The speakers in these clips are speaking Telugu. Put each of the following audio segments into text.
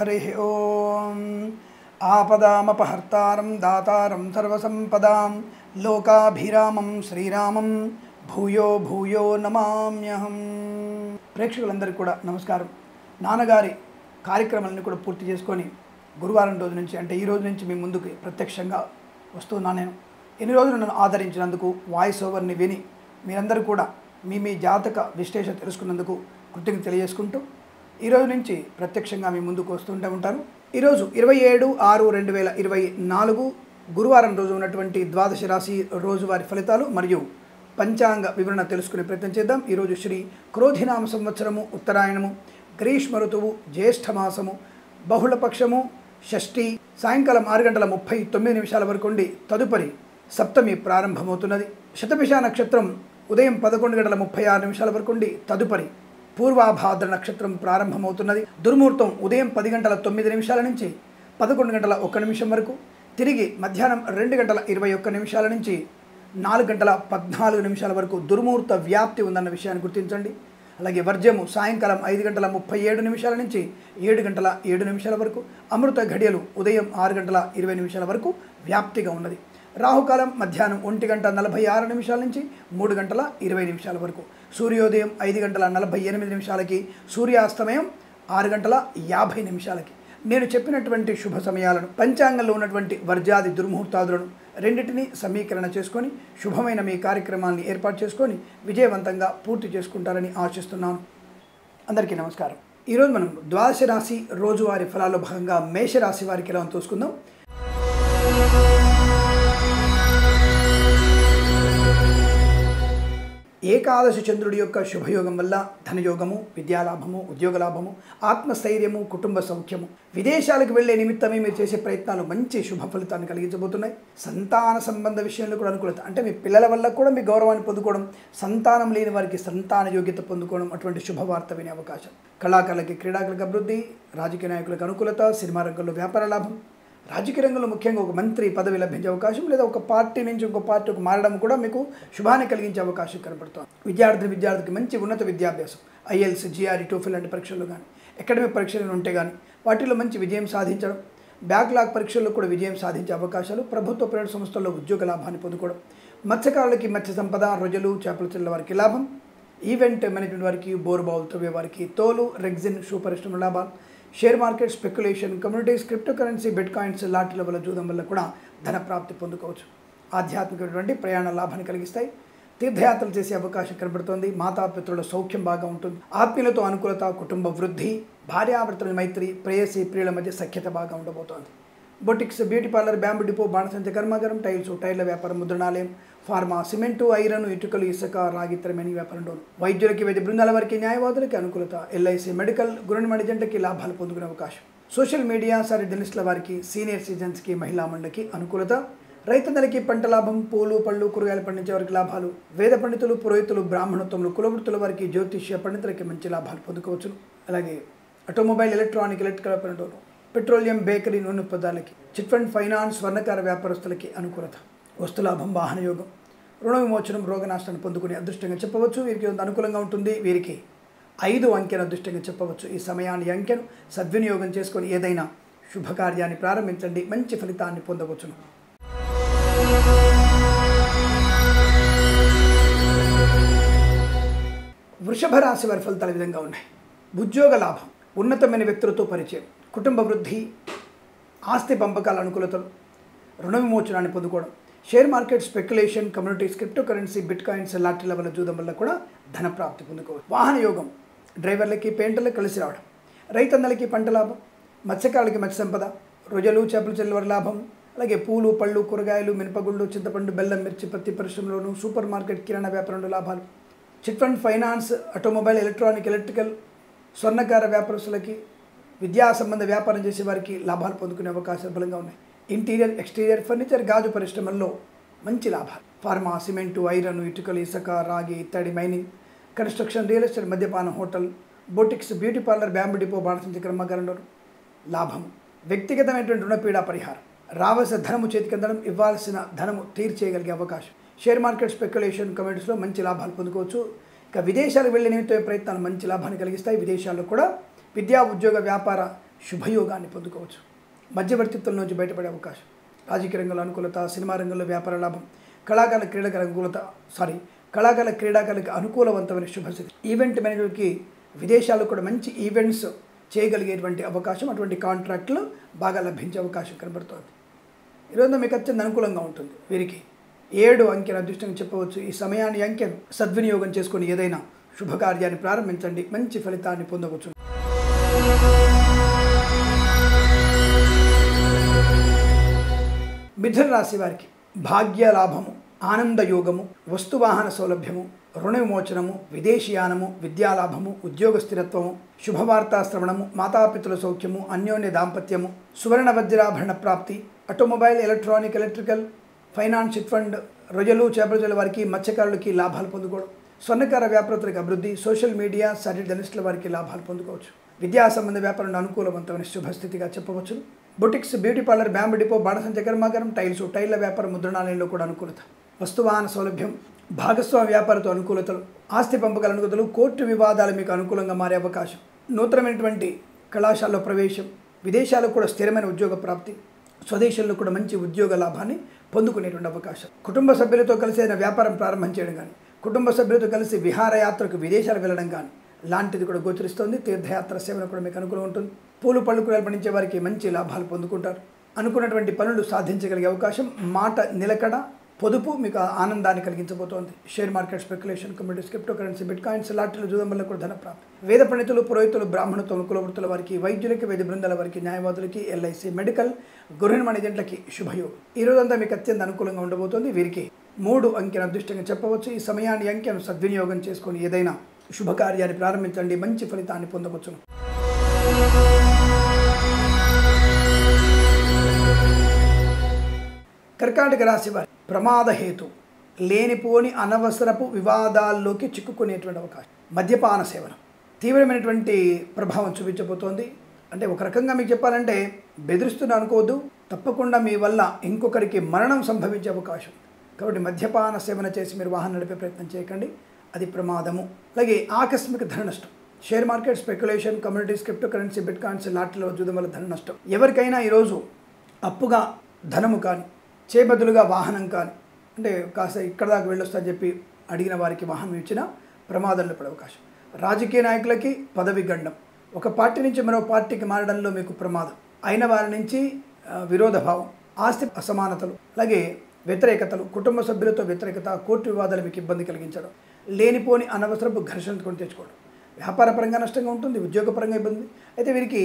हरिः ओम आपदामपहर्तारं दातारं सर्वसंपदां लोकाभिरामं श्रीरामं భూయో భూయో నమామ్యహం. ప్రేక్షకులందరికీ కూడా నమస్కారం. నాన్నగారి కార్యక్రమాలను కూడా పూర్తి చేసుకొని గురువారం రోజు నుంచి అంటే ఈ రోజు నుంచి మీ ముందుకు ప్రత్యక్షంగా వస్తున్నాను. నేను ఎన్ని రోజులు నన్ను ఆదరించినందుకు, వాయిస్ ఓవర్ని విని మీరందరూ కూడా మీ జాతక విశ్లేషణ తెలుసుకున్నందుకు కృతజ్ఞత తెలియజేసుకుంటూ ఈరోజు నుంచి ప్రత్యక్షంగా మీ ముందుకు వస్తుంటూ ఉంటాను. ఈరోజు 27/6/2024 గురువారం రోజు ఉన్నటువంటి ద్వాదశ రాశి రోజువారి ఫలితాలు మరియు పంచాంగ వివరణ తెలుసుకునే ప్రయత్నం చేద్దాం. ఈరోజు శ్రీ క్రోధినామ సంవత్సరము, ఉత్తరాయణము, గ్రీష్మ ఋతువు, జ్యేష్ఠమాసము, బహుళపక్షము, షష్ఠి, సాయంకాలం 6:39 వరకు ఉండి తదుపరి సప్తమి ప్రారంభమవుతున్నది. శతభిష నక్షత్రం ఉదయం 11:36 వరకు ఉండి తదుపరి పూర్వాభాద్ర నక్షత్రం ప్రారంభమవుతున్నది. దుర్ముహూర్తం ఉదయం 10:09 నుంచి 11:01 వరకు, తిరిగి మధ్యాహ్నం 2:21 నుంచి 4:14 వరకు దుర్ముహూర్త వ్యాప్తి ఉందన్న విషయాన్ని గుర్తించండి. అలాగే వర్జము సాయంకాలం 5:37 నుంచి 7:07 వరకు, అమృత ఘడియలు ఉదయం 6:20 వరకు వ్యాప్తిగా ఉన్నది. రాహుకాలం మధ్యాహ్నం 1:46 నుంచి 3:20 వరకు, సూర్యోదయం 5:48 సూర్యాస్తమయం 6:50 నేను చెప్పినటువంటి శుభ సమయాలను, పంచాంగంలో ఉన్నటువంటి వర్జాది దుర్ముహూర్తాదులను రెండింటినీ సమీకరణ చేసుకొని శుభమైన మీ కార్యక్రమాన్ని ఏర్పాటు చేసుకొని విజయవంతంగా పూర్తి చేసుకుంటారని ఆశిస్తున్నాను. అందరికీ నమస్కారం. ఈరోజు మనం ద్వాదశ రాశి రోజువారి ఫలాల్లో భాగంగా మేషరాశి వారికి ఎలా చూసుకుందాం. ఏకాదశి చంద్రుడి యొక్క శుభయోగం వల్ల ధనయోగము, విద్యాలాభము, ఉద్యోగ లాభము, ఆత్మస్థైర్యము, కుటుంబ సౌఖ్యము, విదేశాలకు వెళ్లే నిమిత్తమే మీరు చేసే ప్రయత్నాలు మంచి శుభ ఫలితాన్ని కలిగించబోతున్నాయి. సంతాన సంబంధ విషయంలో కూడా అనుకూలత, అంటే మీ పిల్లల వల్ల కూడా మీ గౌరవాన్ని పొందుకోవడం, సంతానం లేని వారికి సంతాన యోగ్యత పొందుకోవడం, అటువంటి శుభవార్త వినే అవకాశం. కళాకారులకి, క్రీడాకులకు అభివృద్ధి, రాజకీయ నాయకులకు అనుకూలత, సినిమా రంగంలో వ్యాపార లాభం, రాజకీయ రంగంలో ముఖ్యంగా ఒక మంత్రి పదవి లభించే అవకాశం, లేదా ఒక పార్టీ నుంచి ఇంకో పార్టీకి మారడం కూడా మీకు శుభాన్ని కలిగించే అవకాశం కనబడుతుంది. విద్యార్థికి మంచి ఉన్నత విద్యాభ్యాసం, IELTS, GRE, TOEFL లాంటి పరీక్షలు కానీ, అకాడమిక్ పరీక్షలు ఉంటే కానీ వాటిలో మంచి విజయం సాధించడం, బ్యాక్లాగ్ పరీక్షల్లో కూడా విజయం సాధించే అవకాశాలు, ప్రభుత్వ ప్రైవేట్ సంస్థల్లో ఉద్యోగ లాభాన్ని పొందుకోవడం, మత్స్యకారులకి మత్స్య సంపద, రొయ్యలు, చేపల చెల్ల వారికి లాభం, ఈవెంట్ మేనేజ్మెంట్ వారికి, బోర్బావులు త్రవ్వే వారికి, తోలు, రెగ్జిన్, షూ పరిశ్రమ లాభాలు, share market, speculation, communities, cryptocurrency, bitcoins, లాటరీల వల్ల జూదం వల్ల కూడా ధన ప్రాప్తి పొందుకోవచ్చు. ఆధ్యాత్మికమైనటువంటి ప్రయాణ లాభాన్ని కలిగిస్తాయి. తీర్థయాత్రలు చేసే అవకాశం కనబడుతోంది. మాతాపితృల సౌఖ్యం బాగా ఉంటుంది. ఆత్మీయులతో అనుకూలత, కుటుంబ వృద్ధి, భార్యాభర్తల మైత్రి, ప్రేయసి ప్రియుల మధ్య సఖ్యత బాగా ఉండబోతోంది. Boutiques, beauty parlour, bamboo depot, బాణసంచ కర్మాగారం, టైల్స్, టైర్ల వ్యాపారం, ముద్రణాలయం, ఫార్మా, సిమెంటు, ఐరన్, ఇటుకలు, ఇసుక, రాగి, ఇతరమైన వ్యాపారంలో వైద్యులకి, వైద్య బృందాల వారికి, న్యాయవాదులకి అనుకూలత, LIC, మెడికల్, గృహనిర్మాణ జంటకి లాభాలు పొందుకునే అవకాశం. సోషల్ మీడియా, జర్నలిస్టుల వారికి, సీనియర్ సిటిజన్స్కి, మహిళా మండలికి అనుకూలత. రైతన్నలకి పంట లాభం, పూలు, పళ్ళు, కూరగాయలు పండించే వారికి లాభాలు. వేద పండితులు, పురోహితులు, బ్రాహ్మణత్వములు, కులవృత్తుల వారికి, జ్యోతిష్య పండితులకి మంచి లాభాలు పొందుకోవచ్చు. అలాగే ఆటోమొబైల్, ఎలక్ట్రికల్ పనులు, పెట్రోలియం, బేకరీ, నూనె పదార్థాలకి, చిట్ ఫండ్, ఫైనాన్స్, స్వర్ణకార వ్యాపారస్తులకి అనుకూలత. వస్తులాభం, వాహన యోగం, రుణ విమోచనం, రోగ నాశనాన్ని పొందుకునే అదృష్టంగా చెప్పవచ్చు. వీరికి అనుకూలంగా ఉంటుంది. వీరికి 5 అంకెను అదృష్టంగా చెప్పవచ్చు. ఈ సమయాన్ని, అంకెను సద్వినియోగం చేసుకొని ఏదైనా శుభకార్యాన్ని ప్రారంభించండి, మంచి ఫలితాన్ని పొందవచ్చును. వృషభ రాశి వారి ఫలితాలు విధంగా ఉన్నాయి. ఉద్యోగ లాభం, ఉన్నతమైన వ్యక్తులతో పరిచయం, కుటుంబ వృద్ధి, ఆస్తి పంపకాల అనుకూలతలు, రుణ విమోచనాన్ని పొందుకోవడం, share market, speculation, communities, cryptocurrency, bitcoins, లాటరీల వల్ల జూదం వల్ల కూడా ధన ప్రాప్తి పొందుకోవచ్చు. వాహన యోగం, డ్రైవర్లకి, పెయింటర్లకు కలిసి రావడం, రైతన్నలకి పంట లాభం, మత్స్యకారులకి మత్స్య సంపద, రొయ్యలు, చేపల చెల్లవారి లాభం, అలాగే పూలు, పళ్ళు, కూరగాయలు, మినపగుళ్ళు, చింతపండు, బెల్లం, మిర్చి, పత్తి పరిశ్రమలోను, సూపర్ మార్కెట్, కిరాణా వ్యాపారంలో లాభాలు, chit fund, finance, automobile, electrical, స్వర్ణకార వ్యాపారస్తులకి, విద్యా సంబంధ వ్యాపారం చేసే వారికి లాభాలు పొందుకునే అవకాశాలు బలంగా ఉన్నాయి. ఇంటీరియర్, ఎక్స్టీరియర్, ఫర్నిచర్, గాజు పరిశ్రమల్లో మంచి లాభాలు. ఫార్మా, సిమెంటు, ఐరన్, ఇటుకలు, ఇసుక, రాగి, ఇత్తడి, మైనింగ్, కన్స్ట్రక్షన్, రియల్ ఎస్టేట్, మద్యపానం, hotel, boutiques, beauty parlour, bamboo depot, బాణసంచ కర్మాగారంలో లాభం. వ్యక్తిగతమైనటువంటి రుణపీడా పరిహారం, రావాల్సిన ధనము చేతికి అందడం, ఇవ్వాల్సిన ధనము తీర్చేయగలిగే అవకాశం. షేర్ మార్కెట్, స్పెక్యులేషన్, కమ్యూనిటీస్లో మంచి లాభాలు పొందుకోవచ్చు. ఇక విదేశాలకు వెళ్ళే నిమిత్తం ప్రయత్నాలు మంచి లాభాన్ని కలిగిస్తాయి. విదేశాల్లో కూడా విద్యా, ఉద్యోగ, వ్యాపార శుభయోగాన్ని పొందుకోవచ్చు. మధ్యవర్తిత్వం నుంచి బయటపడే అవకాశం, రాజకీయ రంగంలో అనుకూలత, సినిమా రంగంలో వ్యాపార లాభం, కళాకారుల క్రీడాకారులకు అనుకూలవంతమైన శుభస్థితి. ఈవెంట్ మేనేజర్కి విదేశాల్లో కూడా మంచి ఈవెంట్స్ చేయగలిగేటువంటి అవకాశం, అటువంటి కాంట్రాక్టులు బాగా లభించే అవకాశం కనబడుతోంది. ఈరోజు మీకు అత్యంత అనుకూలంగా ఉంటుంది. వీరికి 7 అంకెను అదృష్టంగా చెప్పవచ్చు. ఈ సమయాన్ని అంకెను సద్వినియోగం చేసుకొని ఏదైనా శుభకార్యాన్ని ప్రారంభించండి, మంచి ఫలితాన్ని పొందవచ్చు. మిథున రాశి వారికి భాగ్యలాభము, ఆనందయోగము, వస్తువాహన సౌలభ్యము, రుణ విమోచనము, విదేశీయానము, విద్యాలాభము, ఉద్యోగ స్థిరత్వము, శుభవార్తా శ్రవణము, మాతాపితృల సౌఖ్యము, అన్యోన్య దాంపత్యము, సువర్ణ వజ్రాభరణ ప్రాప్తి, automobile, electronic, electrical, finance, chit fund, రొయ్యలు చేపల వారికి, మత్స్యకారులకి లాభాలు పొందుకోవడం, స్వర్ణకార వ్యాపారస్తులకు అభివృద్ధి, సోషల్ మీడియా, జర్నలిస్టుల వారికి లాభాలు పొందుకోవచ్చు. విద్యా సంబంధ వ్యాపారంలో అనుకూలవంతమైన శుభస్థితిగా చెప్పవచ్చు. Boutiques, beauty parlour, bamboo depot, బాణసంచ కర్మాగారం, టైల్ల వ్యాపారం, ముద్రణాలయంలో కూడా అనుకూలత, వస్తువాహన సౌలభ్యం, భాగస్వామ్య వ్యాపారతో అనుకూలతలు, ఆస్తి పంపకాల అనుకూలతలు, కోర్టు వివాదాలు మీకు అనుకూలంగా మారే అవకాశం, నూతనమైనటువంటి కళాశాలలో ప్రవేశం, విదేశాల్లో కూడా స్థిరమైన ఉద్యోగ ప్రాప్తి, స్వదేశంలో కూడా మంచి ఉద్యోగ లాభాన్ని పొందుకునేటువంటి అవకాశం, కుటుంబ సభ్యులతో కలిసి ఏదైనా వ్యాపారం ప్రారంభం చేయడం కానీ, కుటుంబ సభ్యులతో కలిసి విహారయాత్రకు విదేశాలు వెళ్ళడం కానీ లాంటిది కూడా గోచరిస్తుంది. తీర్థయాత్ర సేవన కూడా మీకు అనుకూలం ఉంటుంది. పూలు పళ్ళు కూరలు పండించే వారికి మంచి లాభాలు పొందుకుంటారు. అనుకున్నటువంటి పనులు సాధించగలిగే అవకాశం, మాట నిలకడ, పొదుపు మీకు ఆనందాన్ని కలిగించబోతోంది. Share market, speculation, communities, cryptocurrency, bitcoins, లాటరీలు చూడడం వల్ల కూడా ధన ప్రాప్తి. వేద పండితులు, పురోహితులు, బ్రాహ్మణత్వం, కులవృత్తుల వారికి, వైద్యులకి, వైద్య బృందాల వారికి, న్యాయవాదులకి, ఎల్ఐసి, మెడికల్, గృహిణి ఏజెంట్లకి శుభయోగం. ఈ రోజంతా మీకు అత్యంత అనుకూలంగా ఉండబోతోంది. వీరికి 3 అంకెను అదృష్టంగా చెప్పవచ్చు. ఈ సమయాన్ని అంకెను సద్వినియోగం చేసుకొని ఏదైనా శుభకార్యాన్ని ప్రారంభించండి, మంచి ఫలితాన్ని పొందవచ్చును. కర్కాటక రాశి వారి ప్రమాదహేతు, లేనిపోని అనవసరపు వివాదాల్లోకి చిక్కుకునేటువంటి అవకాశం, మద్యపాన సేవనం తీవ్రమైనటువంటి ప్రభావం చూపించబోతోంది. అంటే ఒక రకంగా మీకు చెప్పాలంటే బెదిరిస్తున్న అనుకోవద్దు, తప్పకుండా మీ వల్ల ఇంకొకరికి మరణం సంభవించే అవకాశం. కాబట్టి మద్యపాన సేవన చేసి మీరు వాహనం నడిపే ప్రయత్నం చేయకండి, అది ప్రమాదము. అలాగే ఆకస్మిక ధన నష్టం, share market, speculation, communities, cryptocurrency, bitcoins, లాటరీలో చూడడం వల్ల ధన నష్టం. ఎవరికైనా ఈరోజు అప్పుగా ధనము కానీ, చేబదులుగా వాహనం కానీ, అంటే కాస్త ఇక్కడ దాకా వెళ్ళొస్తా చెప్పి అడిగిన వారికి వాహనం ఇచ్చిన ప్రమాదంలో పడే అవకాశం. రాజకీయ నాయకులకి పదవి గండం, ఒక పార్టీ నుంచి మరో పార్టీకి మారడంలో మీకు ప్రమాదం, అయిన వారి నుంచి విరోధ భావం, ఆస్తి అసమానతలు, అలాగే వ్యతిరేకతలు, కుటుంబ సభ్యులతో వ్యతిరేకత, కోర్టు వివాదాలు మీకు ఇబ్బంది కలిగించడం, లేనిపోని అనవసరపు ఘర్షణలు కొని తెచ్చుకోవడం, వ్యాపారపరంగా నష్టంగా ఉంటుంది, ఉద్యోగపరంగా ఇబ్బంది. అయితే వీరికి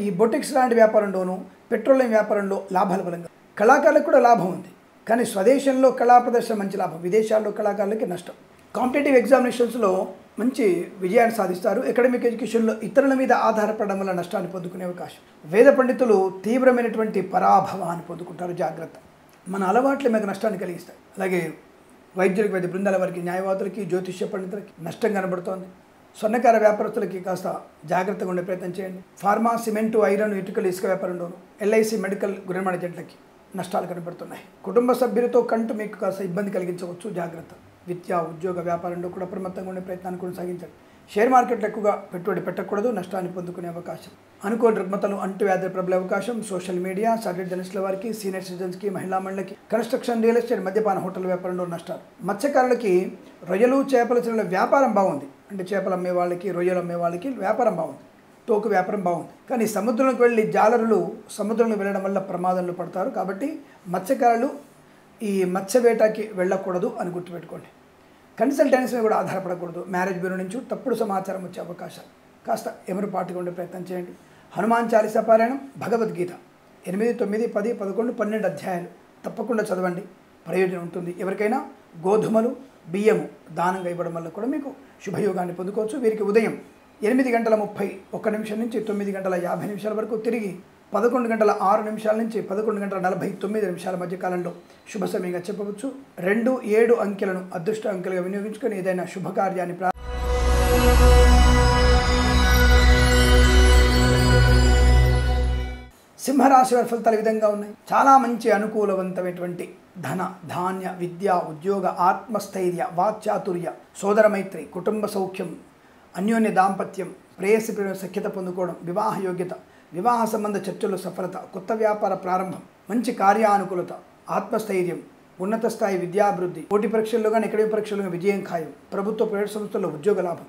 ఈ బొటిక్స్ లాంటి వ్యాపారంలోనూ, పెట్రోలియం వ్యాపారంలో లాభాల పరంగా, కళాకారులకు కూడా లాభం ఉంది. కానీ స్వదేశంలో కళా ప్రదర్శన మంచి లాభం, విదేశాల్లో కళాకారులకి నష్టం. కాంపిటేటివ్ ఎగ్జామినేషన్స్లో మంచి విజయాన్ని సాధిస్తారు. అకాడమిక్ ఎడ్యుకేషన్లో ఇతరుల మీద ఆధారపడడం వల్ల నష్టాన్ని పొందుకునే అవకాశం. వేద పండితులు తీవ్రమైనటువంటి పరాభవాన్ని పొందుకుంటారు, జాగ్రత్త. మన అలవాట్లే మీకు నష్టాన్ని కలిగిస్తాయి. అలాగే వైద్యులకి, వైద్య బృందాల వారికి, న్యాయవాదులకి, జ్యోతిష్య పండితులకి నష్టం కనబడుతోంది. స్వర్ణకార వ్యాపారస్తులకి కాస్త జాగ్రత్తగా ఉండే ప్రయత్నం చేయండి. ఫార్మా, సిమెంటు, ఐరన్, ఇటుకలు, ఇసుక వ్యాపారంలోను, ఎల్ఐసి, మెడికల్, గృహిణి ఏజెంట్లకి నష్టాలు కనబడుతున్నాయి. కుటుంబ సభ్యులతో కంటూ మీకు కాస్త ఇబ్బంది కలిగించవచ్చు, జాగ్రత్త. విద్యా, ఉద్యోగ, వ్యాపారంలో కూడా అప్రమత్తంగా ఉండే ప్రయత్నాన్ని కొనసాగించండి. షేర్ మార్కెట్లో ఎక్కువగా పెట్టుబడి పెట్టకూడదు, నష్టాన్ని పొందుకునే అవకాశం. అనుకోని రుగ్మతలు, అంటువ్యాధులు ప్రబలే అవకాశం. సోషల్ మీడియా, జర్నలిస్టుల వారికి, సీనియర్ సిటిజన్స్కి, మహిళా మండలికి, కన్స్ట్రక్షన్, రియల్ ఎస్టేట్, మద్యపాన, హోటల్ వ్యాపారంలో నష్టాలు. మత్స్యకారులకి రొయ్యలు, చేపల చెరువుల వ్యాపారం బాగుంది. అంటే చేపలు అమ్మే వాళ్ళకి, రొయ్యలు అమ్మే వాళ్ళకి వ్యాపారం బాగుంది, తోకు వ్యాపారం బాగుంది. కానీ సముద్రంలోకి వెళ్ళి జాలరులు సముద్రంలో వెళ్ళడం వల్ల ప్రమాదంలో పడతారు. కాబట్టి మత్స్యకారులు ఈ మత్స్యవేటకి వెళ్ళకూడదు అని గుర్తుపెట్టుకోండి. కన్సల్టెన్సీ కూడా ఆధారపడకూడదు. మ్యారేజ్ బ్యూరో నుంచి తప్పుడు సమాచారం వచ్చే అవకాశాలు, కాస్త ఎమరుపాటుగా ఉండే ప్రయత్నం చేయండి. హనుమాన్ చాలీసా పారాయణం, భగవద్గీత 8, 9, 10, 11, 12 అధ్యాయాలు తప్పకుండా చదవండి, ప్రయోజనం ఉంటుంది. ఎవరికైనా గోధుమలు, బియ్యము దానంగా ఇవ్వడం వల్ల కూడా మీకు శుభయోగాన్ని పొందుకోవచ్చు. వీరికి ఉదయం 8:31 నుంచి 9:50 వరకు, తిరిగి 11:06 నుంచి 11:49 మధ్య కాలంలో శుభ సమయంగా చెప్పవచ్చు. 2, 7 అంకెలను అదృష్ట అంకెలుగా వినియోగించుకొని ఏదైనా శుభకార్యాన్ని సింహరాశి వారి ఫలితాలు ఈ విధంగా ఉన్నాయి. చాలా మంచి అనుకూలవంతమైనటువంటి ధన, ధాన్య, విద్య, ఉద్యోగ, ఆత్మస్థైర్య, వాక్చాతుర్య, సోదర మైత్రి, కుటుంబ సౌఖ్యం, అన్యోన్య దాంపత్యం, ప్రేయసి సఖ్యత పొందుకోవడం, వివాహ యోగ్యత, వివాహ సంబంధ చర్చల్లో సఫలత, కొత్త వ్యాపార ప్రారంభం, మంచి కార్యానుకూలత, ఆత్మస్థైర్యం, ఉన్నత స్థాయి విద్యాభివృద్ధి, పోటీ పరీక్షల్లో కానీ అకాడమిక్ పరీక్షల్లో విజయం ఖాయం, ప్రభుత్వ ప్రైవేట్ సంస్థల్లో ఉద్యోగ లాభం,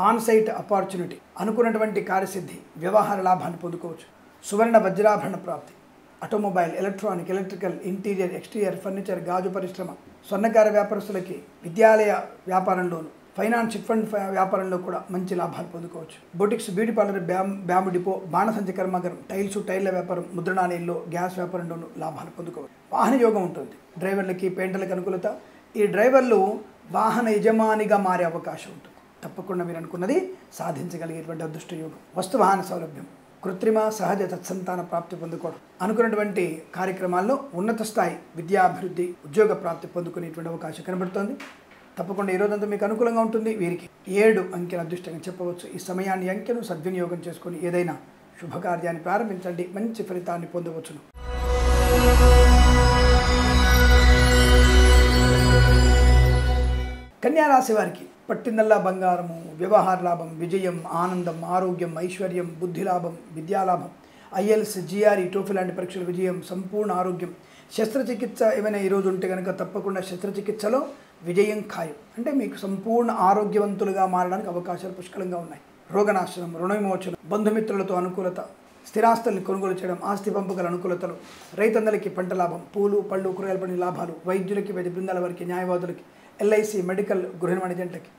ఆన్ సైట్ ఆపర్చునిటీ, అనుకున్నటువంటి కార్యసిద్ధి, వ్యవహార లాభాన్ని పొందుకోవచ్చు. సువర్ణ వజ్రాభరణ ప్రాప్తి, automobile, electronic, electrical, interior, exterior, furniture, గాజు పరిశ్రమ, స్వర్ణకార వ్యాపారస్తులకి విద్యాలయ వ్యాపారంలోను, ఫైనాన్స్ చిట్ ఫండ్ వ్యాపారంలో కూడా మంచి లాభాలు పొందుకోవచ్చు. Boutiques, beauty parlour, bamboo depot, బాణసంచ కర్మాగారం, టైర్ల వ్యాపారం, ముద్రణాలయంలో, గ్యాస్ వ్యాపారంలోనూ లాభాలు పొందుకోవచ్చు. వాహన యోగం ఉంటుంది. డ్రైవర్లకి, పెయింటర్లకు అనుకూలత. ఈ డ్రైవర్లు వాహన యజమానిగా మారే అవకాశం ఉంటుంది. తప్పకుండా మీరు అనుకున్నది సాధించగలిగేటువంటి అదృష్ట యోగం. వస్తువాహన సౌలభ్యం, కృత్రిమ సహజ తత్సంతాన ప్రాప్తి పొందుకోవడం, అనుకున్నటువంటి కార్యక్రమాల్లో ఉన్నత స్థాయి విద్యాభివృద్ధి, ఉద్యోగ ప్రాప్తి పొందుకునేటువంటి అవకాశం కనబడుతోంది. తప్పకుండా ఈ రోజంతా మీకు అనుకూలంగా ఉంటుంది. వీరికి 7 అంకెల అదృష్టంగా చెప్పవచ్చు. ఈ సమయాన్ని అంకెను సద్వినియోగం చేసుకొని ఏదైనా శుభకార్యాన్ని ప్రారంభించండి, మంచి ఫలితాన్ని పొందవచ్చును. కన్యారాశి వారికి పట్టిందల్లా బంగారము, వ్యవహార లాభం, విజయం, ఆనందం, ఆరోగ్యం, ఐశ్వర్యం, బుద్ధి లాభం, విద్యాలాభం, ఐఎల్స్, జిఆర్ఈ, టోఫెల్ లాంటి పరీక్షల విజయం, సంపూర్ణ ఆరోగ్యం, శస్త్రచికిత్స ఏమైనా ఈరోజు ఉంటే కనుక తప్పకుండా శస్త్రచికిత్సలో విజయం ఖాయం. అంటే మీకు సంపూర్ణ ఆరోగ్యవంతులుగా మారడానికి అవకాశాలు పుష్కలంగా ఉన్నాయి. రోగనాశనం, రుణ విమోచనం, బంధుమిత్రులతో అనుకూలత, స్థిరాస్తుల్ని కొనుగోలు చేయడం, ఆస్తి పంపకల అనుకూలతలు, రైతందరికీ పంట లాభం, పూలు పళ్ళు కూరగాయల పండి లాభాలు, వైద్యులకి, వైద్య బృందాల వారికి, న్యాయవాదులకి, ఎల్ఐసి, మెడికల్, గృహ వాణిజ్యంటకి,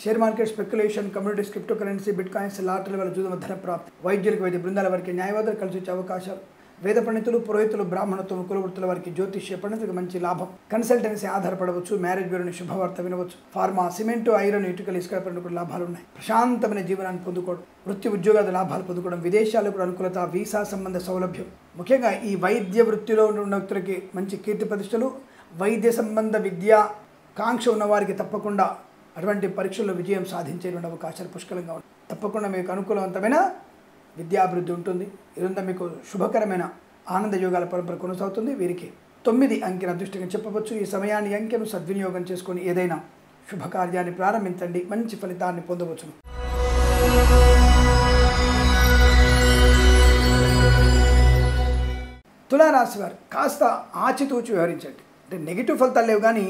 share market, speculation, communities, cryptocurrency, bitcoins, లాటరీల వల్ల జూదం, ధన ప్రాప్తి, వైద్యులకి, వైద్య బృందాల వారికి, న్యాయవాదులు కలిసి వచ్చే అవకాశాలు, వేద పండితులు, పురోహితులు, బ్రాహ్మణత్వం, కులవృత్తుల వారికి, జ్యోతిష్య పండితులకు మంచి లాభం, కన్సల్టెన్సీ ఆధారపడవచ్చు, మ్యారేజ్ బ్యూరోని శుభవార్త వినవచ్చు, ఫార్మా, సిమెంటు, ఐరన్, ఇటుకలు, ఇసుక పండుగ లాభాలు ఉన్నాయి. ప్రశాంతమైన జీవనాన్ని పొందుకోవడం, వృత్తి ఉద్యోగాల లాభాలు పొందుకోవడం, విదేశాలకు అనుకూలత, వీసా సంబంధ సౌలభ్యం. ముఖ్యంగా ఈ వైద్య వృత్తిలో ఉన్న వ్యక్తులకి మంచి కీర్తి ప్రతిష్టలు, వైద్య సంబంధ విద్యా కాంక్ష ఉన్నవారికి తప్పకుండా అటువంటి పరీక్షల్లో విజయం సాధించేటువంటి అవకాశాలు పుష్కలంగా ఉన్నాయి. తప్పకుండా మీకు అనుకూలవంతమైన విద్యాభివృద్ధి ఉంటుంది. ఇదంతా మీకు శుభకరమైన ఆనంద యోగాల పరంపర కొనసాగుతుంది. వీరికి 9 అంకెల అదృష్టంగా చెప్పవచ్చు. ఈ సమయాన్ని అంకెను సద్వినియోగం చేసుకొని ఏదైనా శుభకార్యాన్ని ప్రారంభించండి, మంచి ఫలితాన్ని పొందవచ్చును. తులారాశి వారు కాస్త ఆచితూచి వ్యవహరించండి. అంటే నెగిటివ్ ఫలితాలు లేవు కానీ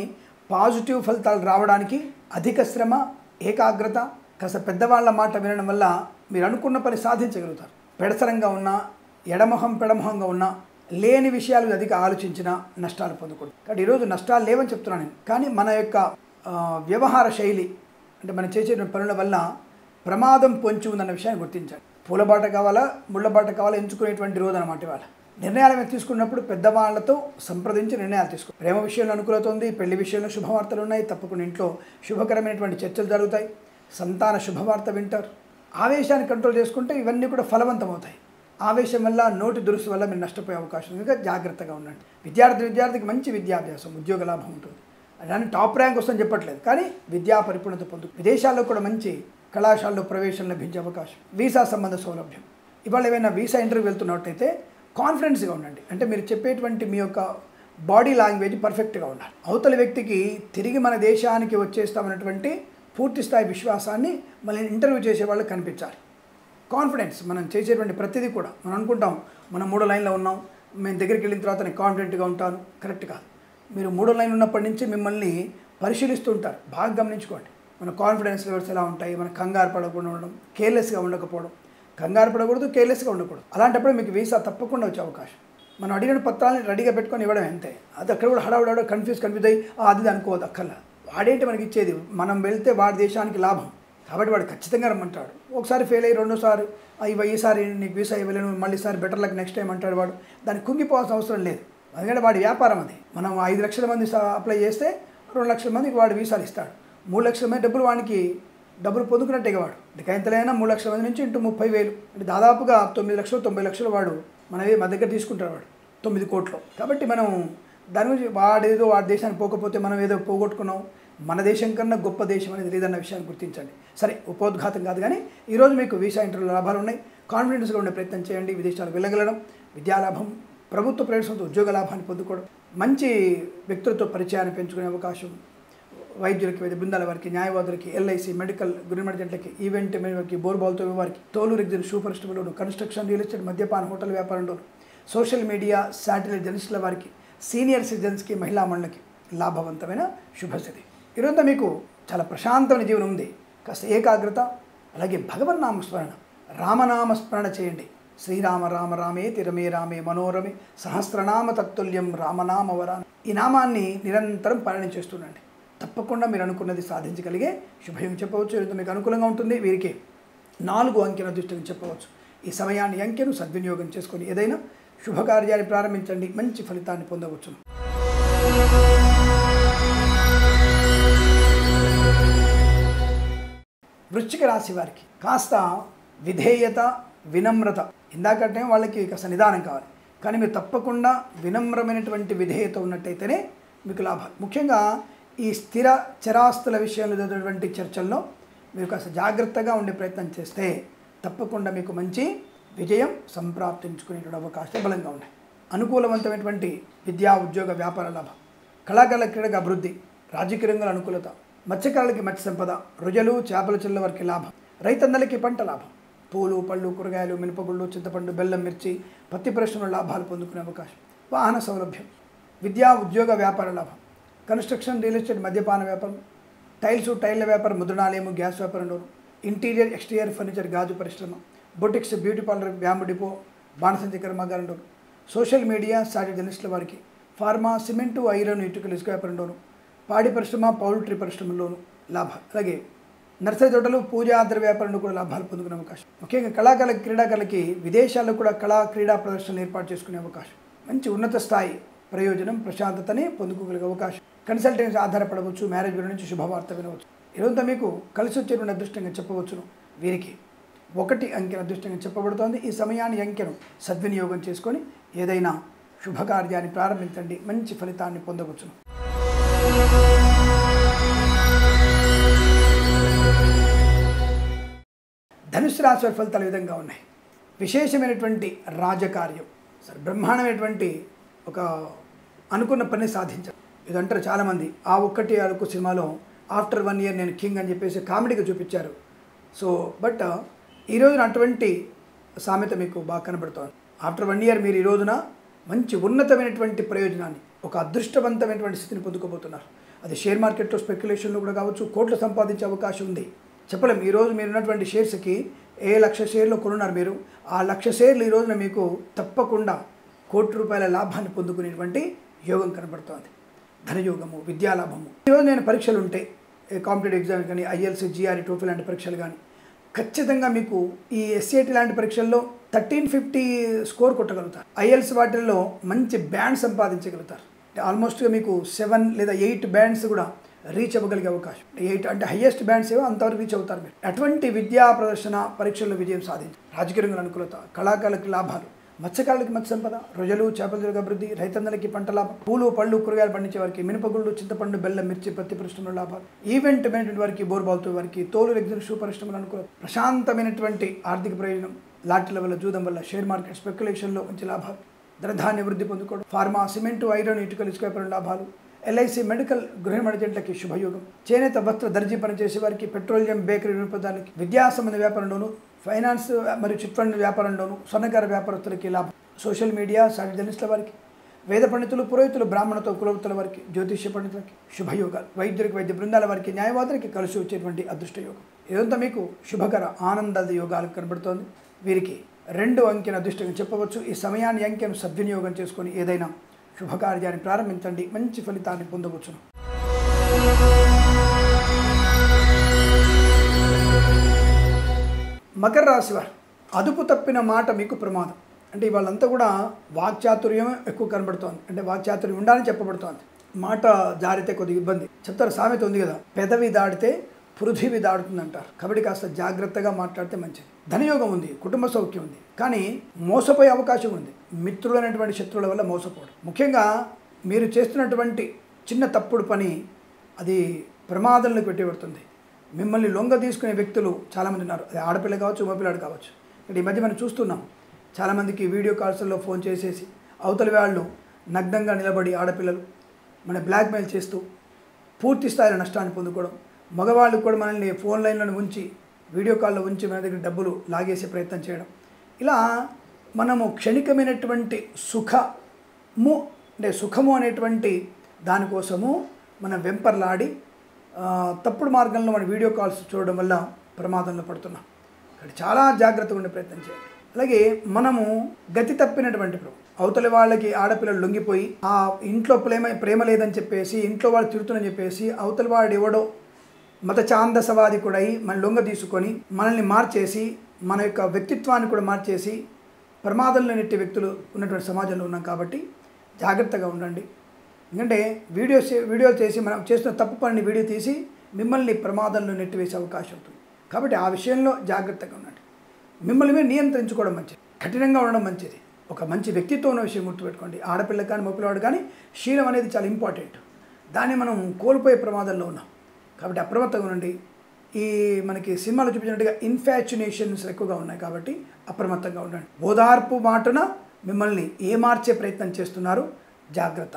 పాజిటివ్ ఫలితాలు రావడానికి అధిక శ్రమ, ఏకాగ్రత, కాస్త పెద్దవాళ్ళ మాట వినడం వల్ల మీరు అనుకున్న పని సాధించగలుగుతారు. పెడసరంగా ఉన్నా, పెడమొహంగా ఉన్నా, లేని విషయాలు అధిక ఆలోచించినా నష్టాలు పొందకూడదు. కాబట్టి ఈరోజు నష్టాలు లేవని చెప్తున్నాను నేను. కానీ మన యొక్క వ్యవహార శైలి, అంటే మనం చేసే పనుల వల్ల ప్రమాదం పొంచి ఉందన్న విషయాన్ని గుర్తించాలి. పూలబాట కావాలా, ముళ్ళబాట కావాలా ఎంచుకునేటువంటి రోజు అన్నమాట ఇవాళ. నిర్ణయాలు మేము తీసుకున్నప్పుడు పెద్దవాళ్లతో సంప్రదించి నిర్ణయాలు తీసుకో. ప్రేమ విషయంలో అనుకూలత ఉంది, పెళ్లి విషయంలో శుభవార్తలు ఉన్నాయి. తప్పకుండా ఇంట్లో శుభకరమైనటువంటి చర్చలు జరుగుతాయి, సంతాన శుభవార్త వింటారు. ఆవేశాన్ని కంట్రోల్ చేసుకుంటే ఇవన్నీ కూడా ఫలవంతం అవుతాయి. ఆవేశం వల్ల, నోటి దురుసు వల్ల మీరు నష్టపోయే అవకాశం ఉంది. కనుక జాగ్రత్తగా ఉండండి. విద్యార్థికి మంచి విద్యాభ్యాసం, ఉద్యోగ లాభం ఉంటుంది. దాన్ని టాప్ ర్యాంక్ వస్తుందని చెప్పట్లేదు, కానీ విద్యా పరిపూర్ణత పొందు. విదేశాల్లో కూడా మంచి కళాశాలలో ప్రవేశం లభించే అవకాశం, వీసా సంబంధ సౌలభ్యం. ఇవాళ ఏమైనా వీసా ఇంటర్వ్యూ వెళ్తున్నట్టయితే కాన్ఫిడెన్స్గా ఉండండి. అంటే మీరు చెప్పేటువంటి మీ యొక్క బాడీ లాంగ్వేజ్ పర్ఫెక్ట్గా ఉండాలి. అవతల వ్యక్తికి తిరిగి మన దేశానికి వచ్చేస్తామన్నటువంటి పూర్తి స్థాయి విశ్వాసాన్ని మళ్ళీ ఇంటర్వ్యూ చేసే వాళ్ళకి కనిపించాలి. కాన్ఫిడెన్స్, మనం చేసేటువంటి ప్రతిదీ కూడా మనం అనుకుంటాం మనం 3వ లైన్లో ఉన్నాం, మేము దగ్గరికి వెళ్ళిన తర్వాత నేను కాన్ఫిడెంట్గా ఉంటాను. కరెక్ట్ కాదు. మీరు 3వ లైన్ ఉన్నప్పటి నుంచి మిమ్మల్ని పరిశీలిస్తూ ఉంటారు. బాగా గమనించుకోండి. మన కాన్ఫిడెన్స్ లెవెల్స్ ఎలా ఉంటాయి, మన కంగారు పడకుండా ఉండడం, కేర్లెస్గా ఉండకపోవడం. కంగారు పడకూడదు, కేర్లెస్గా ఉండకూడదు. అలాంటప్పుడు మీకు వీసా తప్పకుండా వచ్చే అవకాశం. మనం అడిగిన పత్రాలను రెడీగా పెట్టుకొని ఇవ్వడం అంతే. అది అక్కడ కూడా హడావుడాడు కన్ఫ్యూజ్ అయ్యి అది అనుకోవద్దు. అక్కర్లా. వాడేంటి మనకి ఇచ్చేది, మనం వెళ్తే వాడి దేశానికి లాభం. కాబట్టి వాడు ఖచ్చితంగా రమ్మంటాడు. ఒకసారి ఫెయిల్ అయ్యి రెండోసారి ఈసారి నీకు వీసా ఇవ్వలేను, మళ్ళీసారి బెటర్ లక్ నెక్స్ట్ టైం అంటాడు. వాడు దానికి కుంగిపోవాల్సిన అవసరం లేదు. ఎందుకంటే వాడి వ్యాపారం అది. మనం 5 లక్షల మంది అప్లై చేస్తే 2 లక్షల మందికి వాడు వీసాలు ఇస్తాడు. 3 లక్షల మంది డబ్బులు పొందుకున్నట్టే వాడు. ఎంతలైనా 3 లక్షల మంది నుంచి ఇంటూ 30,000 అంటే దాదాపుగా 9 లక్షలు 90 లక్షలు వాడు మన దగ్గర తీసుకుంటాడు. వాడు 9 కోట్లు. కాబట్టి మనం దాని గురించి వాడేదో వాడి దేశానికి పోకపోతే మనం ఏదో పోగొట్టుకున్నాం, మన దేశం కన్నా గొప్ప దేశం అనేది లేదన్న విషయాన్ని గుర్తించండి. సరే, ఉపోద్ఘాతం కాదు కానీ ఈరోజు మీకు వీసా ఇంటర్వ్యూ లాభాలు ఉన్నాయి. కాన్ఫిడెన్స్గా ఉండే ప్రయత్నం చేయండి. విదేశాలకు వెళ్ళగలడం, విద్యాలాభం, ప్రభుత్వ ప్రైవేట్ సంస్థ ఉద్యోగ లాభాన్ని పొందుకోవడం, మంచి వ్యక్తులతో పరిచయాన్ని పెంచుకునే అవకాశం, వైద్యులకి, వైద్య బృందాల వారికి, న్యాయవాదులకి, ఎల్ఐసి, మెడికల్, గృహ మెడిజెంట్లకి, ఈవెంట్ మేనేజర్కి, బోర్బాల్తో వారికి, తోలు రెగ్జిన్ షూ పరిశ్రమలోను, కన్స్ట్రక్షన్, రియల్ ఎస్టేట్, మద్యపాన, హోటల్ వ్యాపారంలోను, సోషల్ మీడియా, శాటిలైట్ జర్నలిస్టుల వారికి, సీనియర్ సిటిజన్స్కి, మహిళా మండలికి లాభవంతమైన శుభస్థితి. ఈరోజు మీకు చాలా ప్రశాంతమైన జీవనం ఉంది. కాస్త ఏకాగ్రత, అలాగే భగవన్నామస్మరణ, రామనామస్మరణ చేయండి. శ్రీరామ రామ రామేతి రమే రామే మనోరమే సహస్రనామ తత్తుల్యం రామనామ వరాన. ఈ నామాన్ని నిరంతరం పాలన చేస్తుండండి. తప్పకుండా మీరు అనుకున్నది సాధించగలిగే శుభయోగం చెప్పవచ్చు. ఈరోజు మీకు అనుకూలంగా ఉంటుంది. వీరికి 4 అంకెల అదృష్టం చెప్పవచ్చు. ఈ సమయాన్ని అంకెను సద్వినియోగం చేసుకొని ఏదైనా శుభకార్యాన్ని ప్రారంభించండి, మంచి ఫలితాన్ని పొందవచ్చును. వృశ్చిక రాశి వారికి కాస్త విధేయత, వినమ్రత, ఇందాకంటే వాళ్ళకి కాస్త నిదానం కావాలి, కానీ మీరు తప్పకుండా వినమ్రమైనటువంటి విధేయత ఉన్నట్టయితేనే మీకు లాభాలు. ముఖ్యంగా ఈ స్థిర చరాస్తుల విషయంలో జరిగినటువంటి చర్చల్లో మీరు కాస్త జాగ్రత్తగా ఉండే ప్రయత్నం చేస్తే తప్పకుండా మీకు మంచి విజయం సంప్రాప్తించుకునేటువంటి అవకాశాలు బలంగా ఉన్నాయి. అనుకూలవంతమైనటువంటి విద్యా, ఉద్యోగ, వ్యాపార లాభం, కళాకారుల క్రీడగా అభివృద్ధి, రాజకీయ రంగాల అనుకూలత, మత్స్యకారులకి మత్స్య సంపద, రొయ్యలు, చేపల చెల్ల వారికి లాభం, రైతన్నలకి పంట లాభం, పూలు, పళ్ళు, కూరగాయలు, మినపగుళ్ళు, చింతపండు, బెల్లం, మిర్చి, పత్తి పరిశ్రమల లాభాలు పొందుకునే అవకాశం, వాహన సౌలభ్యం, విద్యా, ఉద్యోగ, వ్యాపార లాభం, కన్స్ట్రక్షన్, రియల్ ఎస్టేట్, మద్యపాన వ్యాపారం, టైళ్ల వ్యాపారం, ముద్రణాలయము, గ్యాస్ వ్యాపారంలో, ఇంటీరియర్, ఎక్స్టీరియర్ ఫర్నిచర్, గాజు పరిశ్రమ, boutiques, beauty parlour, bamboo depot, బాణసంచి కర్మాగారంలో, సోషల్ మీడియా, శాటిలైట్ జర్నలిస్టుల వారికి, ఫార్మా, సిమెంటు, ఐరన్, ఇటుకలు, ఇసుక వ్యాపారంలోను, పాడి పరిశ్రమ, పౌల్ట్రీ పరిశ్రమల్లోనూ లాభాలు, అలాగే నర్సరీ తోటలు, పూజా ద్రవ్య వ్యాపారంలో కూడా లాభాలు పొందుకునే అవకాశం. ముఖ్యంగా కళాకారుల క్రీడాకారులకి విదేశాల్లో కూడా క్రీడా ప్రదర్శనలు ఏర్పాటు చేసుకునే అవకాశం, మంచి ఉన్నత స్థాయి ప్రయోజనం, ప్రశాంతతని పొందుకోగలిగే అవకాశం. కన్సల్టెన్సీ ఆధారపడవచ్చు, మ్యారేజ్ బ్యూరో నుంచి శుభవార్త వినవచ్చు. ఈరోజు మీకు కలిసి వచ్చేటువంటి అదృష్టంగా చెప్పవచ్చును. వీరికి 1 అంకెన అదృష్టంగా చెప్పబడుతోంది. ఈ సమయాన్ని అంకెను సద్వినియోగం చేసుకొని ఏదైనా శుభకార్యాన్ని ప్రారంభించండి, మంచి ఫలితాన్ని పొందవచ్చును. ధనుసు రాశి వారి ఫలితాలు విధంగా ఉన్నాయి. విశేషమైనటువంటి రాజకార్యం, బ్రహ్మాండమైనటువంటి ఒక అనుకున్న పని సాధించారు. ఇది అంటారు చాలామంది. ఆ ఒక్కటి అరకు సినిమాలో ఆఫ్టర్ 1 year నేను కింగ్ అని చెప్పేసి కామెడీగా చూపించారు. సో బట్ ఈ రోజున అటువంటి సామెత మీకు బాగా కనబడుతోంది. ఆఫ్టర్ 1 year మీరు ఈ రోజున మంచి ఉన్నతమైనటువంటి ప్రయోజనాన్ని, ఒక అదృష్టవంతమైనటువంటి స్థితిని పొందుకోబోతున్నారు. అది షేర్ మార్కెట్లో స్పెక్యులేషన్లో కూడా కావచ్చు, కోట్లు సంపాదించే అవకాశం ఉంది. చెప్పలేం. ఈరోజు మీరు ఉన్నటువంటి షేర్స్కి 1,00,000 షేర్లు కొనున్నారు మీరు. ఆ 1,00,000 షేర్లు ఈ రోజున మీకు తప్పకుండా ₹1,00,00,000 లాభాన్ని పొందుకునేటువంటి యోగం కనబడుతోంది. ధనయోగము, విద్యాలాభము. ఈరోజు నేను పరీక్షలు ఉంటే కాంపిటేటివ్ ఎగ్జామ్ కానీ, ఐఎల్స్, జిఆర్ఈ, టోఫెల్ లాంటి పరీక్షలు కానీ, ఖచ్చితంగా మీకు ఈ ఎస్ఏటి లాంటి పరీక్షల్లో 1350 స్కోర్ కొట్టగలుగుతారు. ఐఎల్స్ వాటిల్లో మంచి బ్యాండ్ సంపాదించగలుగుతారు. ఆల్మోస్ట్గా మీకు 7 లేదా 8 బ్యాండ్స్ కూడా రీచ్ అవ్వగలిగే అవకాశం. 8 అంటే హైయెస్ట్ బ్యాండ్స్ ఏవో అంతవరకు రీచ్ అవుతారు మీరు. అటువంటి విద్యా ప్రదర్శన పరీక్షల్లో విజయం సాధించి, రాజకీయ రంగంలో అనుకూలత, కళాకారులకు లాభాలు, మత్స్యకారులకి మత్స్య సంపద, రొయ్యలు, చేపల అభివృద్ధి, రైతన్నలకి పంట లాభం, పూలు, పళ్ళు, కూరగాయలు పండించే వారికి, మినపగుళ్ళు, చింతపండు, బెల్లం, మిర్చి, పత్తి పరిశ్రమల లాభాలు, ఈవెంట్ మేనేజ్మెంట్ వారికి, బోర్బాల్తో వారికి, తోలు రెగ్జిన్ షూ పరిశ్రమల అనుకూలత, ప్రశాంతమైనటువంటి ఆర్థిక ప్రయోజనం, లాటరీల వల్ల, జూదం వల్ల, షేర్ మార్కెట్ స్పెక్యులేషన్లో మంచి లాభాలు, ధనధాన్య వృద్ధి పొందుకోవడం, ఫార్మా, సిమెంటు, ఐరన్, ఇటుకలు, ఇసుక వ్యాపారం లాభాలు, ఎల్ఐసి, మెడికల్, గృహ మెడిజెంట్లకి శుభయోగం, చేనేత, వస్త్ర, దర్జీ పనిచేసే వారికి, పెట్రోలియం, బేకరీ వినోదాలకి, విద్యా సంబంధ వ్యాపారంలోను, ఫైనాన్స్ మరియు చిట్ ఫండ్ వ్యాపారంలోను, స్వర్ణకార వ్యాపారస్తులకి లాభం, సోషల్ మీడియా, శాటిలైట్ జర్నలిస్టుల వారికి, వేద పండితులు, పురోహితులు, బ్రాహ్మణతో కులవృత్తుల వారికి, జ్యోతిష్య పండితులకి శుభయోగాలు, వైద్యులకి, వైద్య బృందాల వారికి, న్యాయవాదులకి కలిసి వచ్చేటువంటి అదృష్ట యోగం. ఇదంతా మీకు శుభకర ఆనందాల యోగాలు కనబడుతోంది. వీరికి 2 అంకెను అదృష్టంగా చెప్పవచ్చు. ఈ సమయాన్ని అంకెను సద్వినియోగం చేసుకొని ఏదైనా శుభకార్యాన్ని ప్రారంభించండి, మంచి ఫలితాన్ని పొందవచ్చును. మకర రాశి వారు, అదుపు తప్పిన మాట మీకు ప్రమాదం. అంటే వాళ్ళంతా కూడా వాక్చాతుర్యం ఎక్కువ కనబడుతోంది. అంటే వాక్చాతుర్యం ఉండాలని చెప్పబడుతోంది. మాట జారితే కొద్దిగా ఇబ్బంది. చెప్తారు, సామెత ఉంది కదా, పెదవి దాడితే పృథివీ దాడుతుందంటారు. కాబట్టి కాస్త జాగ్రత్తగా మాట్లాడితే మంచిది. ధనయోగం ఉంది, కుటుంబ సౌఖ్యం ఉంది, కానీ మోసపోయే అవకాశం ఉంది. మిత్రులైనటువంటి శత్రువుల వల్ల మోసపోవడం. ముఖ్యంగా మీరు చేస్తున్నటువంటి చిన్న తప్పుడు పని అది ప్రమాదంలోకి పెట్టబడుతుంది. మిమ్మల్ని లొంగ తీసుకునే వ్యక్తులు చాలామంది ఉన్నారు. అది ఆడపిల్ల కావచ్చు, మగపిల్లాడు కావచ్చు. ఇక్కడ ఈ మధ్య మనం చూస్తున్నాం, చాలామందికి వీడియో కాల్స్లో ఫోన్ చేసేసి అవతలి వాళ్ళు నగ్నంగా నిలబడి ఆడపిల్లలు మన బ్లాక్మెయిల్ చేస్తూ పూర్తి స్థాయిలో నష్టాన్ని పొందుకోవడం, మగవాళ్ళు కూడా మనల్ని ఫోన్ లైన్లను ఉంచి వీడియో కాల్లో ఉంచి మన దగ్గర డబ్బులు లాగేసే ప్రయత్నం చేయడం, ఇలా మనము క్షణికమైనటువంటి సుఖము అనేటువంటి దానికోసము మనం వెంపర్లాడి తప్పుడు మార్గంలో మన వీడియో కాల్స్ చూడడం వల్ల ప్రమాదంలో పడుతున్నాం. కాబట్టి చాలా జాగ్రత్తగా ఉండే ప్రయత్నం చేయాలి. అలాగే మనము గతి తప్పినటువంటి అవతలి వాళ్ళకి ఆడపిల్లలు లొంగిపోయి ఆ ఇంట్లో ప్రేమ లేదని చెప్పేసి ఇంట్లో వాళ్ళు తిడుతుందని చెప్పేసి అవతలి వాడు ఎవడో మత ఛాందసవాది కూడా అయి మన లొంగ తీసుకొని మనల్ని మార్చేసి మన యొక్క వ్యక్తిత్వాన్ని కూడా మార్చేసి ప్రమాదంలో నెట్టే వ్యక్తులు ఉన్నటువంటి సమాజంలో ఉన్నాం. కాబట్టి జాగ్రత్తగా ఉండండి. ఎందుకంటే వీడియో చేసి మనం చేస్తున్న తప్పు పనిని వీడియో తీసి మిమ్మల్ని ప్రమాదంలో నెట్టివేసే అవకాశం ఉంటుంది. కాబట్టి ఆ విషయంలో జాగ్రత్తగా ఉండండి. మిమ్మల్ని మీరు నియంత్రించుకోవడం మంచిది, కఠినంగా ఉండడం మంచిది. ఒక మంచి వ్యక్తిత్వం ఉన్న విషయం గుర్తుపెట్టుకోండి. ఆడపిల్లకి కానీ మగపిల్లవాడు కానీ శీలం అనేది చాలా ఇంపార్టెంట్. దాన్ని మనం కోల్పోయే ప్రమాదంలో ఉన్నాం. కాబట్టి అప్రమత్తంగా ఉండండి. ఈ మనకి సినిమాలో చూపించినట్టుగా ఇన్ఫాచ్యునేషన్స్ ఎక్కువగా ఉన్నాయి. కాబట్టి అప్రమత్తంగా ఉండండి. ఓదార్పు మాటన మిమ్మల్ని ఏమార్చే ప్రయత్నం చేస్తున్నారు, జాగ్రత్త.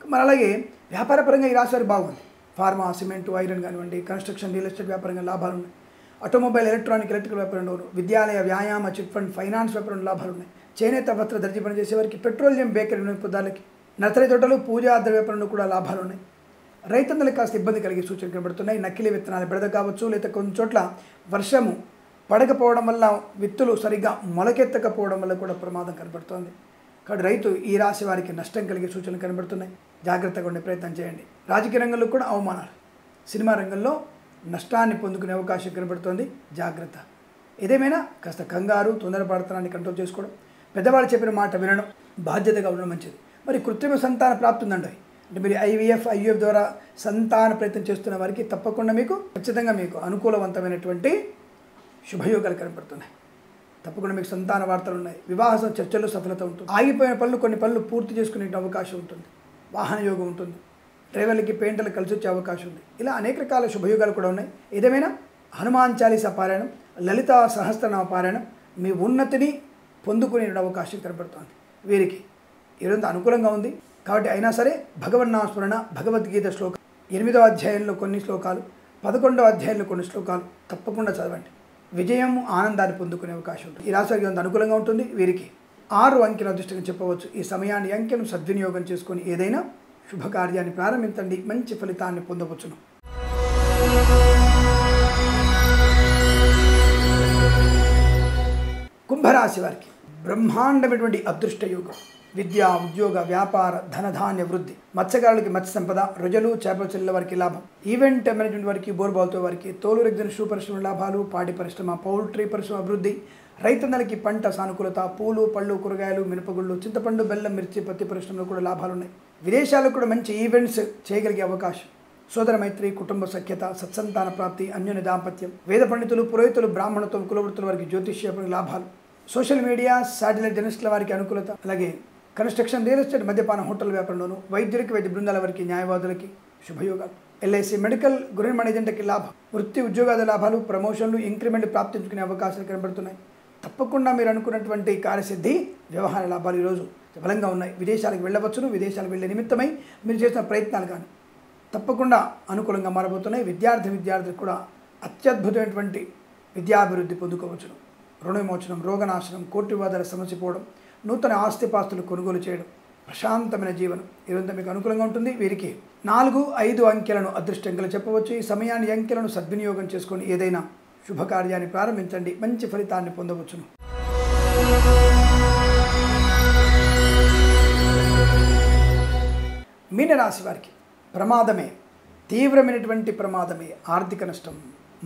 మరి అలాగే వ్యాపారపరంగా ఈ రాశి వారికి బాగుంది. ఫార్మా, సిమెంట్, ఐరన్ కానివ్వండి, కన్స్ట్రక్షన్, రియల్ ఎస్టేట్ వ్యాపారంగా లాభాలు ఉన్నాయి. ఆటోమొబైల్, ఎలక్ట్రికల్ వ్యాపారంలో, విద్యాలయ, వ్యాయామ, చిట్ ఫండ్, ఫైనాన్స్ వ్యాపారంలో లాభాలు ఉన్నాయి. చేనేత, వస్త్ర, దర్జీ పనిచేసే వారికి, పెట్రోలియం, బేకరీ వినియోగదారులకి, నర్సరీ తోటలు, పూజా ద్రవ్య వ్యాపారంలో కూడా లాభాలు ఉన్నాయి. రైతన్నలకు కాస్త ఇబ్బంది కలిగే సూచనలు కనబడుతున్నాయి. నకిలీ విత్తనాలు బెడద కావచ్చు, లేదా కొన్ని చోట్ల వర్షము పడకపోవడం వల్ల విత్తులు సరిగ్గా మొలకెత్తకపోవడం వల్ల కూడా ప్రమాదం కనబడుతోంది. కాబట్టి రైతు ఈ రాశి వారికి నష్టం కలిగే సూచనలు కనబడుతున్నాయి. జాగ్రత్తగా ఉండే ప్రయత్నం చేయండి. రాజకీయ రంగంలో కూడా అవమానాలు, సినిమా రంగంలో నష్టాన్ని పొందుకునే అవకాశం కనబడుతోంది. జాగ్రత్త. ఏదేమైనా కాస్త కంగారు, తొందరపడతనాన్ని కంట్రోల్ చేసుకోవడం, పెద్దవాళ్ళు చెప్పిన మాట వినడం, బాధ్యతగా ఉండడం మంచిది. మరి కృత్రిమ సంతాన ప్రాప్తి ఉందండి. అంటే మీరు ఐవీఎఫ్ ద్వారా సంతాన ప్రయత్నం చేస్తున్న వారికి తప్పకుండా ఖచ్చితంగా మీకు అనుకూలవంతమైనటువంటి శుభయోగాలు కనబడుతున్నాయి. తప్పకుండా మీకు సంతాన వార్తలు ఉన్నాయి. వివాహ చర్చల్లో సఫలత ఉంటుంది. ఆగిపోయిన కొన్ని పనులు పూర్తి చేసుకునే అవకాశం ఉంటుంది. వాహన యోగం ఉంటుంది. డ్రైవర్లకి, పెయింటర్లకు కలిసి వచ్చే అవకాశం ఉంది. ఇలా అనేక రకాల శుభయోగాలు కూడా ఉన్నాయి. ఏదేమైనా హనుమాన్ చాలీసా పారాయణం, లలిత సహస్రనామ పారాయణం మీ ఉన్నతిని పొందుకునే అవకాశం కనబడుతుంది. వీరికి ఈరోజు అనుకూలంగా ఉంది. కాబట్టి అయినా సరే భగవన్నామస్మరణ, భగవద్గీత శ్లోకం 8వ అధ్యాయంలో కొన్ని శ్లోకాలు, 11వ అధ్యాయంలో కొన్ని శ్లోకాలు తప్పకుండా చదవండి. విజయం, ఆనందాన్ని పొందుకునే అవకాశం ఉంటుంది. ఈ రాశికి అనుకూలంగా ఉంటుంది. వీరికి 6 అంకెల అదృష్టంగా చెప్పవచ్చు. ఈ సమయాన్ని, అంకెను సద్వినియోగం చేసుకొని ఏదైనా శుభకార్యాన్ని ప్రారంభించండి. మంచి ఫలితాన్ని పొందవచ్చును. కుంభరాశి వారికి బ్రహ్మాండమైనటువంటి అదృష్ట యోగం. విద్య, ఉద్యోగ, వ్యాపార, ధనధాన్య వృద్ధి, మత్స్యకారులకి మత్స్య సంపద, రొజలు, చేపల చెల్లెల వారికి లాభం, ఈవెంట్ మేనేజ్మెంట్ వారికి, బోర్బాల్తో వారికి, తోలు రెగ్జన్ షూ పరిశ్రమ లాభాలు, పాడి పరిశ్రమ, పౌల్ట్రీ పరిశ్రమ అభివృద్ధి, రైతన్నలకి పంట సానుకూలత, పూలు, పళ్ళు, కూరగాయలు, మినపగుళ్ళు, చింతపండు, బెల్లం, మిర్చి, పత్తి పరిశ్రమలో కూడా లాభాలు ఉన్నాయి. విదేశాలకు కూడా మంచి ఈవెంట్స్ చేయగలిగే అవకాశం, సోదర మైత్రి, కుటుంబ సఖ్యత, సత్సంతాన ప్రాప్తి, అన్యోన్య దాంపత్యం, వేద పండితులు, పురోహితులు, బ్రాహ్మణత్వం, కులవృత్తుల వారికి జ్యోతిష్య లాభాలు, సోషల్ మీడియా, శాటిలైట్ జర్నలిస్టుల వారికి అనుకూలత, అలాగే కన్స్ట్రక్షన్, రియల్ ఎస్టేట్, మద్యపాన, హోటల్ వ్యాపారంలోను, వైద్యులకి, వైద్య బృందాల వారికి, న్యాయవాదులకి శుభయోగాలు, ఎల్ఐసి, మెడికల్, గృహ ఏజెంట్కి లాభం, వృత్తి, ఉద్యోగాల లాభాలు, ప్రమోషన్లు, ఇంక్రిమెంట్ ప్రాప్తించుకునే అవకాశాలు కనబడుతున్నాయి. తప్పకుండా మీరు అనుకున్నటువంటి కార్యసిద్ధి, వ్యవహార లాభాలు ఈరోజు బలంగా ఉన్నాయి. విదేశాలకు వెళ్ళవచ్చును. విదేశాలకు వెళ్ళే నిమిత్తమై మీరు చేసిన ప్రయత్నాలు కానీ తప్పకుండా అనుకూలంగా మారబోతున్నాయి. విద్యార్థులకు కూడా అత్యద్భుతమైనటువంటి విద్యాభివృద్ధి పొందుకోవచ్చును. రుణ విమోచనం, రోగనాశనం, కోర్టు వివాదాల సమస్య పోవడం, నూతన ఆస్తిపాస్తులు కొనుగోలు చేయడం, ప్రశాంతమైన జీవనం ఈరోజు మీకు అనుకూలంగా ఉంటుంది. వీరికి 4, 5 అంకెలను అదృష్టంగా చెప్పవచ్చు. ఈ సమయాన్ని, అంకెలను సద్వినియోగం చేసుకొని ఏదైనా శుభకార్యాన్ని ప్రారంభించండి. మంచి ఫలితాన్ని పొందవచ్చును. మీనరాశి వారికి ప్రమాదమే, తీవ్రమైనటువంటి ప్రమాదమే, ఆర్థిక నష్టం,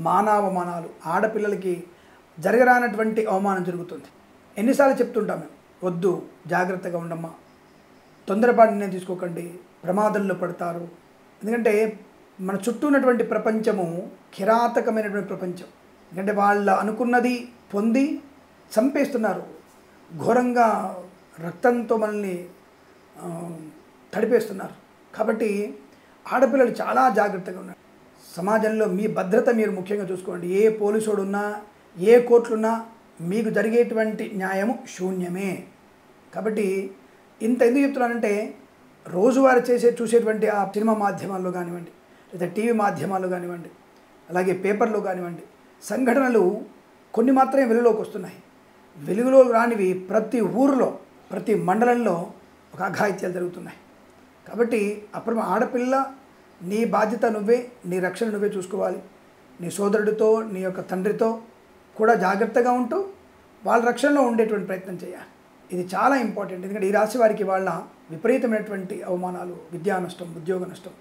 మానవమానాలు, ఆడపిల్లలకి జరగరానటువంటి అవమానం జరుగుతుంది. ఎన్నిసార్లు చెప్తుంటాం మేము, వద్దు, జాగ్రత్తగా ఉండమ్మా, తొందరపాటు నిర్ణయం తీసుకోకండి, ప్రమాదంలో పడతారు. ఎందుకంటే మన చుట్టూ ఉన్నటువంటి ప్రపంచము కిరాతకమైనటువంటి ప్రపంచం. ఎందుకంటే వాళ్ళు అనుకున్నది పొంది చంపేస్తున్నారు, ఘోరంగా రక్తంతో మనల్ని తడిపేస్తున్నారు. కాబట్టి ఆడపిల్లలు చాలా జాగ్రత్తగా ఉన్నారు. సమాజంలో మీ భద్రత మీరు ముఖ్యంగా చూసుకోండి. ఏ పోలీసుడు ఉన్నా, ఏ కోర్టులున్నా మీకు జరిగేటువంటి న్యాయము శూన్యమే. కాబట్టి ఇంత ఎందుకు చెప్తున్నానంటే, రోజువారీ చూసేటువంటి ఆ సినిమా మాధ్యమాల్లో కానివ్వండి, లేదా టీవీ మాధ్యమాలు కానివ్వండి, అలాగే పేపర్లో కానివ్వండి, సంఘటనలు కొన్ని మాత్రమే వెలుగులోకి వస్తున్నాయి. వెలుగులో రానివి ప్రతి ఊరిలో, ప్రతి మండలంలో ఒక అఘాయిత్యాలు జరుగుతున్నాయి. కాబట్టి ఆడపిల్ల నీ బాధ్యత నువ్వే, నీ రక్షణ నువ్వే చూసుకోవాలి. నీ సోదరుడితో, నీ యొక్క తండ్రితో కూడా జాగ్రత్తగా ఉంటూ వాళ్ళ రక్షణలో ఉండేటువంటి ప్రయత్నం చేయాలి. ఇది చాలా ఇంపార్టెంట్. ఎందుకంటే ఈ రాశి వారికి వాళ్ళ విపరీతమైనటువంటి అవమానాలు, విద్యా నష్టం, ఉద్యోగ నష్టం,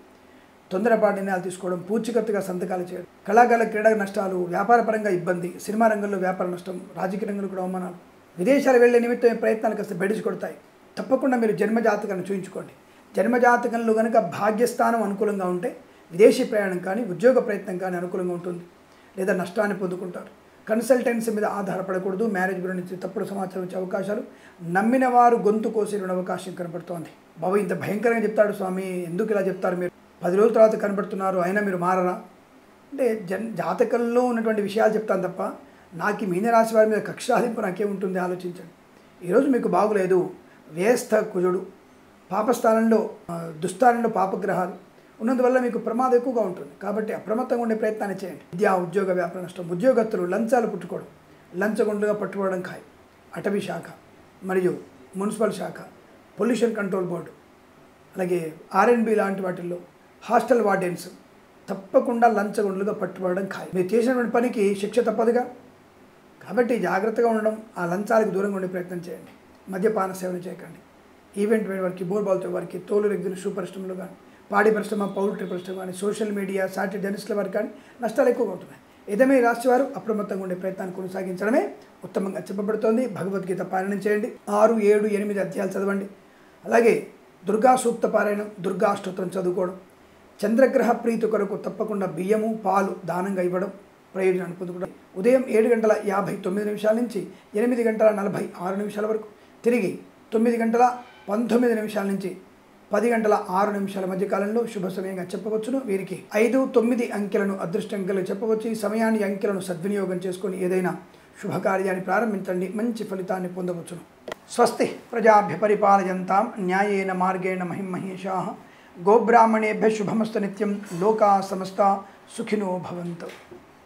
తొందరపాటు నిర్ణయాలు తీసుకోవడం, పూచికత్తుగా సంతకాలు చేయడం, కళాకారుల క్రీడా నష్టాలు, వ్యాపారపరంగా ఇబ్బంది, సినిమా రంగంలో వ్యాపార నష్టం, రాజకీయ రంగంలో కూడా అవమానాలు, విదేశాలు వెళ్లే నిమిత్తం ప్రయత్నాలు కాస్త బెడిసి కొడతాయి. తప్పకుండా మీరు జన్మజాతకాన్ని చూయించుకోండి. జన్మజాతకంలో కనుక భాగ్యస్థానం అనుకూలంగా ఉంటే విదేశీ ప్రయాణం కానీ, ఉద్యోగ ప్రయత్నం కానీ అనుకూలంగా ఉంటుంది, లేదా నష్టాన్ని పొందుకుంటారు. కన్సల్టెన్సీ మీద ఆధారపడకూడదు. మ్యారేజ్ బ్యూరో నుంచి తప్పుడు సమాచారం వచ్చే అవకాశాలు, నమ్మిన వారు గొంతు కోసేటువంటి అవకాశం కనబడుతోంది. బాబు ఇంత భయంకరంగా చెప్తాడు స్వామి, ఎందుకు ఇలా చెప్తారు మీరు, 10 రోజుల తర్వాత కనబడుతున్నారు, అయినా మీరు మారరా అంటే జాతకంలో ఉన్నటువంటి విషయాలు చెప్తాను తప్ప నాకు ఈ మీనరాశి వారి మీద కక్షాదింపు నాకేముంటుంది ఆలోచించండి. ఈరోజు మీకు బాగులేదు, వ్యయస్థ కుజుడు, పాపస్థానంలో దుస్థానంలో పాపగ్రహాలు ఉన్నందువల్ల మీకు ప్రమాదం ఎక్కువగా ఉంటుంది. కాబట్టి అప్రమత్తంగా ఉండే ప్రయత్నాన్ని చేయండి. విద్యా, ఉద్యోగ, వ్యాపార నష్టం, ఉద్యోగస్తులు లంచాలు పుట్టుకోవడం, లంచగొండుగా పట్టుకోవడం ఖాయం. అటవీ శాఖ మరియు మున్సిపల్ శాఖ, పొల్యూషన్ కంట్రోల్ బోర్డు, అలాగే R&B లాంటి వాటిల్లో హాస్టల్ వార్డెన్స్ తప్పకుండా లంచగొండులుగా పట్టుబడడం ఖాయం. మీరు చేసినటువంటి పనికి శిక్ష తప్పదుగా. కాబట్టి జాగ్రత్తగా ఉండడం, ఆ లంచాలకు దూరంగా ఉండే ప్రయత్నం చేయండి. మద్యపాన సేవన చేయకండి. ఈవెంట్ వారికి, బోర్బాల్తో వారికి, తోలు రెగ్గులు, షూ పరిశ్రమలు కానీ, పాడి పరిశ్రమ, పౌల్ట్రీ పరిశ్రమ కానీ, సోషల్ మీడియా, సాటి జర్నలిస్టుల వారికి కానీ నష్టాలు ఎక్కువగా ఉంటున్నాయి. ఏదైనా రాశి వారు అప్రమత్తంగా ఉండే ప్రయత్నాన్ని కొనసాగించడమే ఉత్తమంగా చెప్పబడుతోంది. భగవద్గీత పారాయణం చేయండి. 6, 7, 8 అధ్యాయాలు చదవండి. అలాగే దుర్గా సూక్త పారాయణం, దుర్గా అష్టోత్తరం చదువుకోవడం, చంద్రగ్రహ ప్రీతి కొరకు తప్పకుండా బియ్యము, పాలు దానంగా ఇవ్వడం ప్రయోజనాన్ని పొందుకోవడం. ఉదయం 7:59 నుంచి 8:46 వరకు, తిరిగి 9:19 నుంచి 10:06 మధ్య కాలంలో శుభ సమయంగా చెప్పవచ్చును. వీరికి 5, 9 అంకెలను అదృష్ట అంకెలు చెప్పవచ్చు. ఈ సమయాన్ని, అంకెలను సద్వినియోగం చేసుకొని ఏదైనా శుభకార్యాన్ని ప్రారంభించండి, మంచి ఫలితాన్ని పొందవచ్చును. స్వస్తి ప్రజాభ్య పరిపాలయంతాం న్యాయేన మార్గేణ మహిమహేషాః. గోబ్రాహ్మణేభ్య శుభమస్తు నిత్యం. లోకా సమస్తా సుఖినో భవంతు.